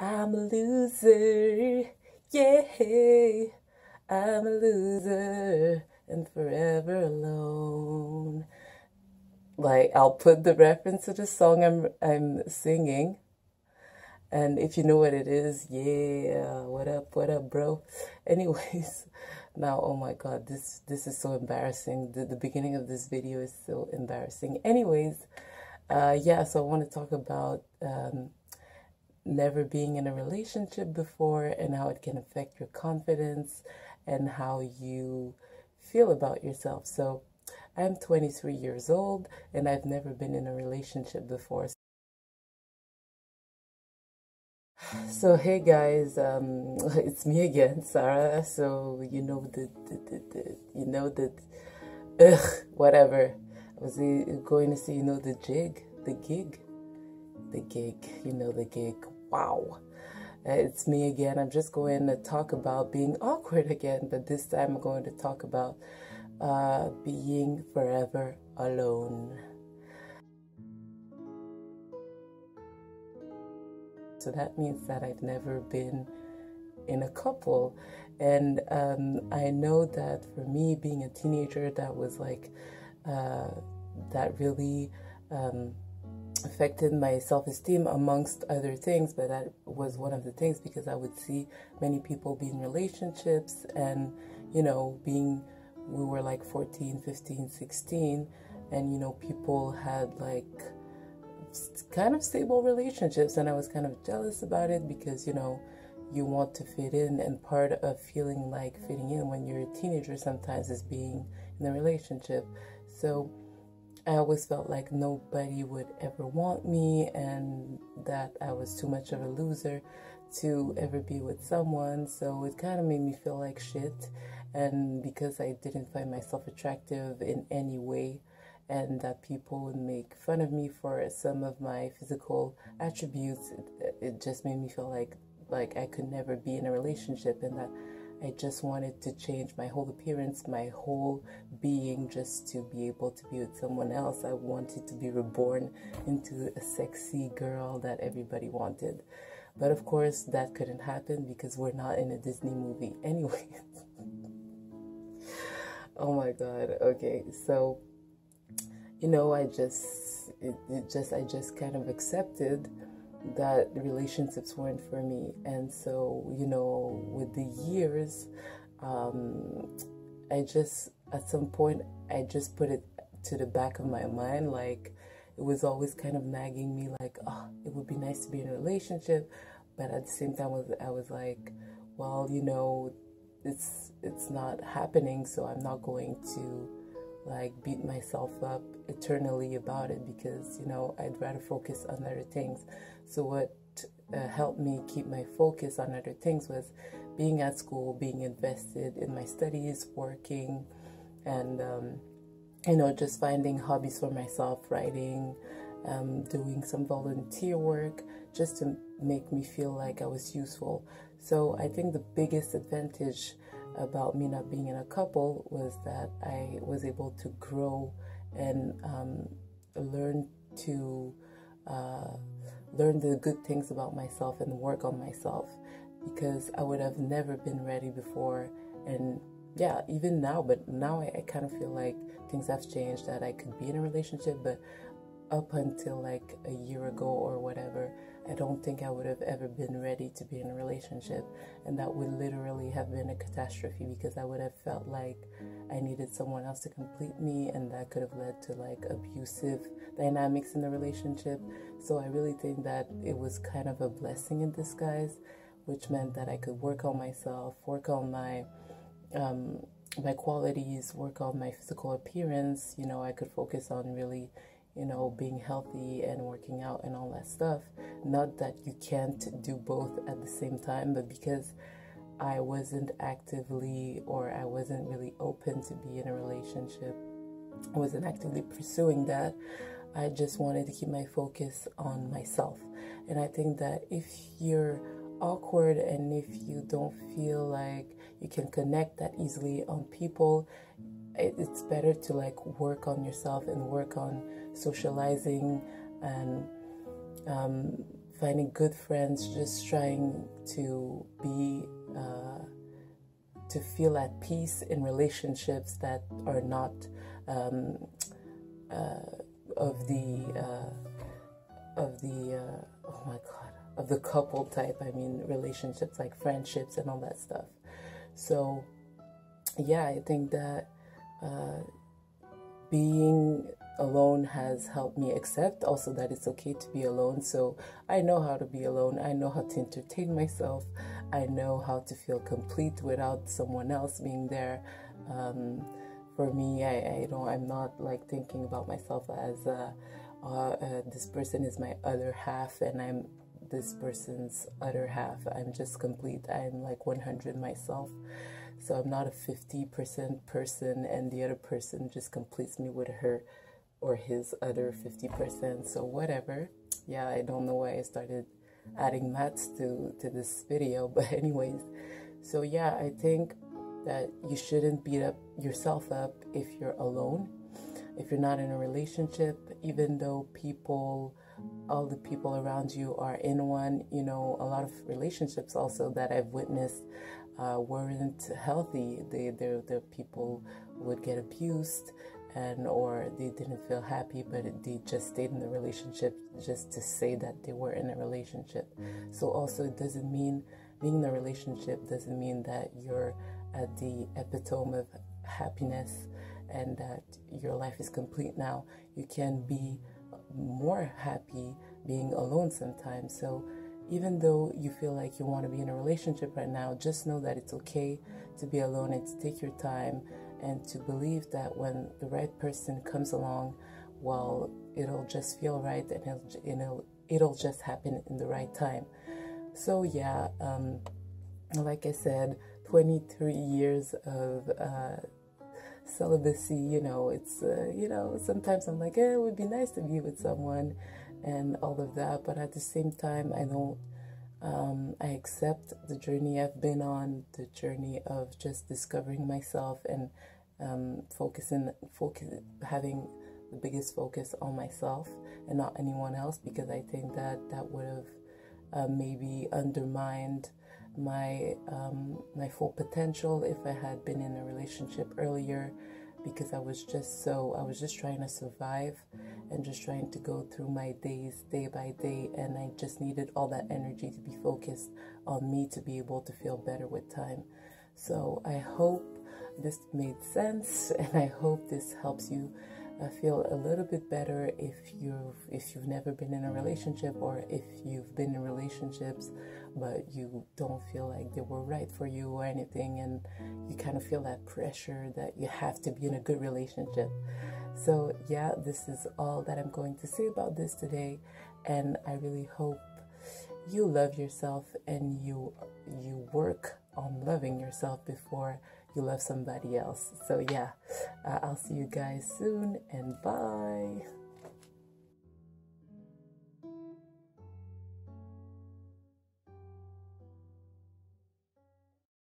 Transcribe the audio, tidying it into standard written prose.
I'm a loser, yeah, I'm a loser and forever alone. Like, I'll put the reference to the song I'm singing, and if you know what it is, yeah, what up, bro? Anyways, now, oh my God, this is so embarrassing. The beginning of this video is so embarrassing. Anyways, yeah, so I want to talk about never being in a relationship before and how it can affect your confidence and how you feel about yourself. So I'm 23 years old and I've never been in a relationship before. So hey guys, it's me again, Sarah. So you know whatever. I was going to say, you know, the gig, the gig, the gig. Wow. It's me again. I'm just going to talk about being awkward again, but this time I'm going to talk about being forever alone. So that means that I've never been in a couple. And I know that for me, being a teenager, that was like, that really affected my self-esteem amongst other things, but that was one of the things because I would see many people be in relationships and, you know, we were like 14, 15, 16, and, you know, people had like kind of stable relationships, and I was kind of jealous about it because, you know, you want to fit in, and part of feeling like fitting in when you're a teenager sometimes is being in a relationship. So I always felt like nobody would ever want me and that I was too much of a loser to ever be with someone. So it kind of made me feel like shit. And because I didn't find myself attractive in any way, and that people would make fun of me for some of my physical attributes, it just made me feel like I could never be in a relationship, and that I just wanted to change my whole appearance, my whole being, just to be able to be with someone else. I wanted to be reborn into a sexy girl that everybody wanted. But of course, that couldn't happen because we're not in a Disney movie anyway. Oh my God. Okay, so, you know, I just kind of accepted that relationships weren't for me. And so, you know, with the years, at some point, I just put it to the back of my mind. Like, it was always kind of nagging me, like, oh, it would be nice to be in a relationship. But at the same time, I was like, well, you know, it's not happening, so I'm not going to like beat myself up eternally about it because, you know, I'd rather focus on other things. So what helped me keep my focus on other things was being at school, being invested in my studies, working, and you know, just finding hobbies for myself, writing, doing some volunteer work, just to make me feel like I was useful. So I think the biggest advantage about me not being in a couple was that I was able to grow and learn the good things about myself and work on myself, because I would have never been ready before. And yeah, even now, but now I kind of feel like things have changed, that I could be in a relationship, but up until like a year ago or whatever, I don't think I would have ever been ready to be in a relationship. And that would literally have been a catastrophe because I would have felt like I needed someone else to complete me, and that could have led to like abusive dynamics in the relationship. So I really think that it was kind of a blessing in disguise, which meant that I could work on myself, work on my qualities, work on my physical appearance. You know, I could focus on really, you know, being healthy and working out and all that stuff. Not that you can't do both at the same time, but because I wasn't actively, or I wasn't really open to be in a relationship, I wasn't actively pursuing that, I just wanted to keep my focus on myself. And I think that if you're awkward and if you don't feel like you can connect that easily on people, it's better to like work on yourself and work on socializing and finding good friends, just trying to be to feel at peace in relationships that are not of the oh my god, of the couple type. I mean, relationships like friendships and all that stuff. So yeah, I think that being alone has helped me accept also that it's okay to be alone. So I know how to be alone. I know how to entertain myself. I know how to feel complete without someone else being there. For me, I'm not like thinking about myself as this person is my other half and I'm this person's other half. I'm just complete. I'm like 100 myself. So I'm not a 50% person and the other person just completes me with her or his other 50%. So whatever. Yeah, I don't know why I started adding maths to this video, but anyways. So yeah, I think that you shouldn't beat yourself up if you're alone, if you're not in a relationship, even though all the people around you are in one. You know, a lot of relationships also that I've witnessed weren't healthy. The people would get abused or they didn't feel happy, but they just stayed in the relationship just to say that they were in a relationship. So also it doesn't mean being in a relationship doesn't mean that you're at the epitome of happiness and that your life is complete now. You can be more happy being alone sometimes. So even though you feel like you want to be in a relationship right now, just know that it's okay to be alone and to take your time and to believe that when the right person comes along, well, it'll just feel right and it'll just happen in the right time. So yeah, like I said, 23 years of celibacy, it's, sometimes I'm like, it would be nice to be with someone and all of that. But at the same time, I accept the journey I've been on, the journey of just discovering myself and having the biggest focus on myself and not anyone else, because I think that would have maybe undermined my full potential if I had been in a relationship earlier, because I was just trying to survive and just trying to go through my days day by day, and I just needed all that energy to be focused on me to be able to feel better with time. So I hope this made sense, and I hope this helps you feel a little bit better if you've never been in a relationship, or if you've been in relationships but you don't feel like they were right for you or anything, and you kind of feel that pressure that you have to be in a good relationship. So yeah, this is all that I'm going to say about this today, and I really hope you love yourself and you work on loving yourself before you love somebody else. So yeah, I'll see you guys soon, and bye.